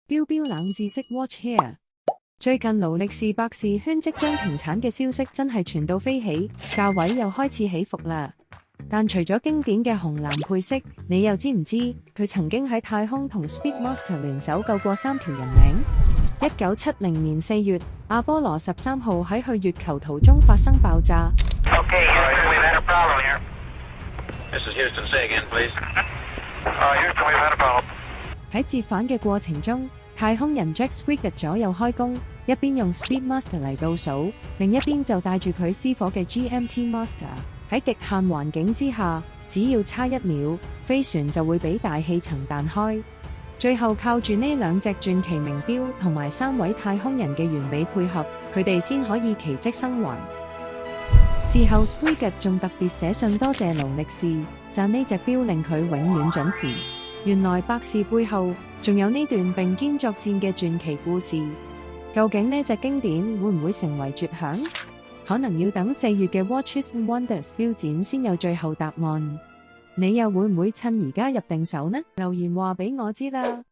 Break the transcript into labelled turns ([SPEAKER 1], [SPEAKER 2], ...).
[SPEAKER 1] 標標冷知識 Watch here。最近勞力士百事圈即將停產嘅消息真係傳到飛起，價位又開始起伏啦。但除咗經典嘅紅藍配色，你又知唔知佢曾經喺太空同 Speedmaster 聯手救過3條人命？1970年4月，阿波羅13號喺去月球途中發生爆炸。
[SPEAKER 2] Okay, we've had a problem here. This is Houston. Say again, please. Houston, we've had a problem.
[SPEAKER 1] 喺折返嘅過程中，太空人 Jack Swigert 左右開弓，一邊用 Speedmaster 嚟倒數，另一邊就帶住佢私伙嘅 GMT Master。喺極限環境之下，只要差1秒，飛船就會俾大氣層彈開。最後靠住呢2隻傳奇名錶同埋3位太空人嘅完美配合，佢哋先可以奇蹟生還。事後 Swigert 仲特別寫信多謝勞力士，讚呢隻錶令佢永遠準時。原來百事背後仲有呢段並肩作戰嘅傳奇故事。究竟呢隻經典會唔會成為絕響？可能要等4月嘅 Watches and Wonders 錶展先有最後答案。你又會唔會趁而家入定手呢？留言話俾我知啦。